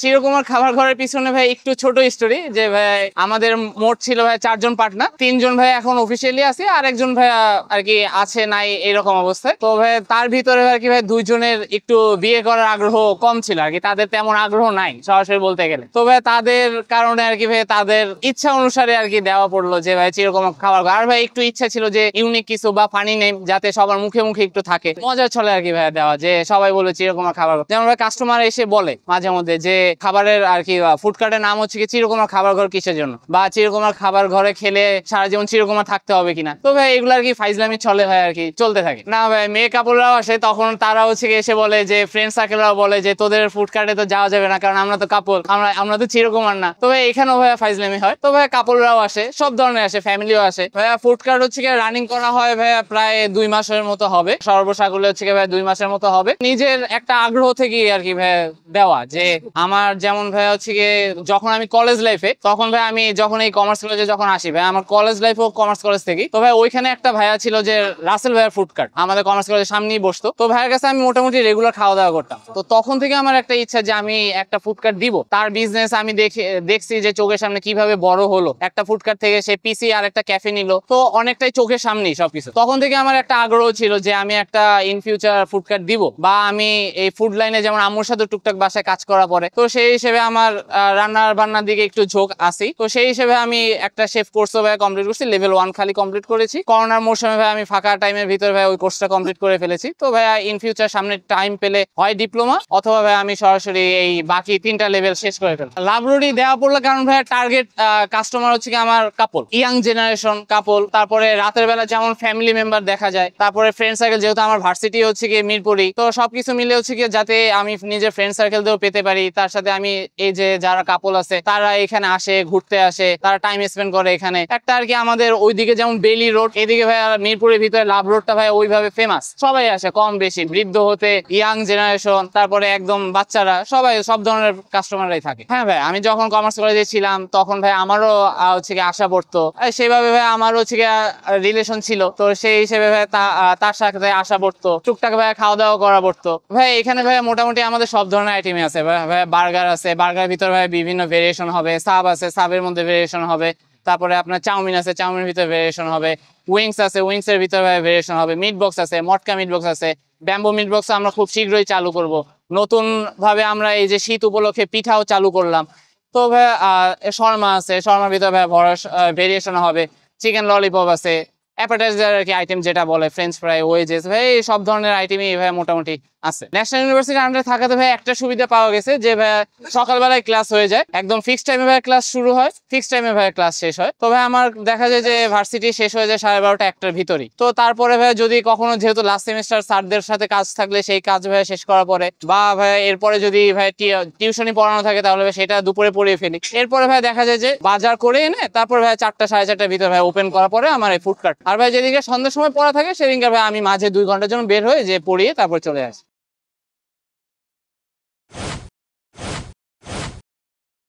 চিরকুমার খাবার ঘরের পিছনে ভাই একটু ছোট স্টোরি যে ভাই আমাদের মোট ছিল ভাই 4 জন পার্টনার, 3 জন ভাই এখন অফিসিয়ালি আছে, আর একজন ভাই আর কি আছে নাই এরকম অবস্থায়। তো ভাই তার ভিতরে আর কি ভাই 2 জনের একটু বিয়ে করার আগ্রহ কম ছিল আর কি, তাদের তেমন আগ্রহ নাই সরাসরি বলতে গেলে। তো ভাই তাদের কারণে আর কি ভাই তাদের ইচ্ছা অনুসারে আর কি দেওয়া পড়লো যে ভাই চিরকুমার খাবার ঘর। আর ভাই একটু ইচ্ছা ছিল যে ইউনিক কিছু বা ফানি নেম যাতে সবার মুখে মুখে একটু থাকে, মজার ছলে আর কি ভাই দেওয়া, যে সবাই বলে চিরকুমার খাবার ঘর। যেমন ভাই কাস্টমার এসে বলে মাঝে মধ্যে যে খাবারের আর কি ফুডকার্টের নাম হচ্ছে কি চিরকুমার খাবার ঘর কিসের জন্য, বা চিরকুমার খাবার ঘরে খেলে সারা জীবন চিরকুমার থাকতে হবে কিনা। তো ভাই এগুলো আর কি ফাইজলামি চলে ভাই আর কি চলতে থাকে। না ভাই মেয়ে কাপড়রাও আসে, তখন তারা হচ্ছে কি এসে বলে যে ফ্রেন্ড সার্কেলরাও বলে যে তোদের ফুডকার্টে তো যাওয়া যাবে না কারণ আমরা তো কাপল, আমরা তো চিরকুমার না। তো ভাই এখানেও ভাইয়া ফাইজলামি হয়। তো ভাই কাপড়রাও আসে, সব ধরনের আসে, ফ্যামিলিও আসে। ভাইয়া ফুডকার্ট হচ্ছে কি রানিং করা হয় ভাইয়া প্রায় 2 মাসের মতো হবে, সর্বসাকুল্যে হচ্ছে কি ভাই 2 মাসের মতো হবে। নিজের একটা আগ্রহ থেকে আর কি ভাই দেওয়া, যে আমার যেমন ভাই হচ্ছে গিয়ে যখন আমি কলেজ লাইফে, তখন ভাই আমি যখন এই কমার্স কলেজে যখন আসি ভাই, আমার কলেজ লাইফও কমার্স কলেজ থেকে। তো ভাই ওইখানে একটা ভাইয়া ছিল যে রাসেল ভাইয়ার ফুডকার্ট আমাদের কমার্স কলেজের সামনেই বসতো। তো ভাইয়ের কাছে আমি মোটামুটি রেগুলার খাওয়া দাওয়া করতাম। তো তখন থেকে আমার একটা ইচ্ছা যে আমি একটা ফুডকার্ট দিব। তার বিজনেস আমি দেখছি যে চোখের সামনে কিভাবে বড় হলো, একটা ফুডকার্ট থেকে সে পিসি আর একটা ক্যাফে নিল, তো অনেকটাই চোখের সামনেই সবকিছু। তখন থেকে আমার একটা আগ্রহ ছিল যে আমি একটা ইন ফিউচার ফুডকার্ট দিব, বা আমি এই ফুড লাইনে যেমন আম্মুর সাথে টুকটাক বাসায় কাজ করা পরে, তো সেই হিসেবে আমার রান্নার বান্নার দিকে একটু ঝোঁক আসি। তো সেই হিসেবে আমি একটা শেফ কোর্সও ভাই কমপ্লিট করছি, লেভেল 1 খালি কমপ্লিট করেছি। করোনার মৌসুমে ভাই আমি ফাঁকা টাইমের ভিতরে ভাই ওই কোর্সটা কমপ্লিট করে ফেলেছি। তো ভাই ইন ফিউচার সামনে টাইম পেলে হয় ডিপ্লোমা অথবা ভাই আমি সরাসরি এই বাকি 3টা লেভেল শেষ করে ফেলবো। লাভ রোডই দেওয়া পড়লো কারণ ভাই টার্গেট কাস্টমার হচ্ছে কি আমার কাপল, ইয়াং জেনারেশন কাপল। তারপরে রাতের বেলা যেমন ফ্যামিলি মেম্বার দেখা যায়, তারপরে ফ্রেন্ড সার্কেল, যেহেতু আমার ভার্সিটি হচ্ছে কি মিরপুরি, তো সবকিছু মিলে হচ্ছে কি যাতে আমি নিজের ফ্রেন্ড সার্কেল দিয়েও পেতে পারি। তার সাথে আমি এই যে যারা কাপল আছে তারা এখানে আসে, ঘুরতে আসে, তারা টাইম স্পেন্ড করে এখানে। একটা আর কি আমাদের ওইদিকে যেমন বেলি রোড, এদিকে ভাই মিরপুরের ভিতরে লাভ রোডটা ভাই ওইভাবে ফেমাস, সবাই আসে কম বেশি, বৃদ্ধ হতে ইয়াং জেনারেশন, তারপরে একদম বাচ্চারা, সবাই সব ধরনের কাস্টমাররাই থাকে। হ্যাঁ ভাই আমি যখন কমার্স কলেজে ছিলাম তখন ভাই আমারও হচ্ছে কি আশা পড়তো, সেভাবে ভাই আমারও হচ্ছে কি রিলেশন ছিল, তো সেই হিসেবে ভাই তার সাথে আশা পড়তো, টুকটাক ভাই খাওয়া দাওয়া করা পড়তো। ভাই এখানে ভাই মোটামুটি আমাদের সব ধরনের আইটেমই আছে ভাই। বার্গার আছে, বার্গার ভিতর ভাই বিভিন্ন ভেরিয়েশন হবে, সাব আছে, সাবের মধ্যে ভেরিয়েশন হবে, তারপরে আপনার চাউমিন আছে, চাউমিনের ভিতরে ভেরিয়েশন হবে, উইংস আছে, উইংস এর ভিতরে ভাই ভেরিয়েশন হবে, মিট বক্স আছে, মটকা মিট বক্স আছে, ব্যাম্বো মিট বক্স আমরা খুব শীঘ্রই চালু করব। নতুন ভাবে আমরা এই যে শীত উপলক্ষে পিঠাও চালু করলাম। তো ভাই শর্মা আছে, শর্মার ভিতরে ভাই ভেরিয়েশন হবে, চিকেন ললিপপ আছে, অ্যাপাটাইজার আর কি আইটেম যেটা বলে, ফ্রেঞ্চ ফ্রাই, ওয়েজেস, ভাই সব ধরনের আইটেমই ভাই মোটামুটি আছে। ন্যাশনাল ইউনিভার্সিটির আন্ডারে থাকাতে ভাই একটা সুবিধা পাওয়া গেছে যে ভাই সকালবেলায় ক্লাস হয়ে যায়, একদম ফিক্সড টাইমে ভাই ক্লাস শুরু হয়, ফিক্সড টাইমে ভাই ক্লাস শেষ হয়। তো ভাই আমার দেখা যায় যে ভার্সিটি শেষ হয়ে যায় 12:30 1টার ভিতরই। তো তারপরে ভাই যদি কখনো, যেহেতু লাস্ট সেমিস্টার স্যারদের সাথে কাজ থাকলে সেই কাজ ভাই শেষ করার পরে, বা ভাই এরপরে যদি ভাই টিউশনি পড়ানো থাকে তাহলে ভাই সেটা দুপুরে পড়িয়ে ফেলি। এরপরে ভাই দেখা যায় যে বাজার করে এনে তারপর ভাই 4টা 4:30টার ভিতর ভাই ওপেন করার পরে আমার এই ফুডকার্ট। আর ভাই যেদিকে সন্ধ্যার সময় পড়া থাকে সেদিনকে ভাই আমি মাঝে 2 ঘন্টার জন্য বের হয়ে যে পড়িয়ে তারপর চলে আসি।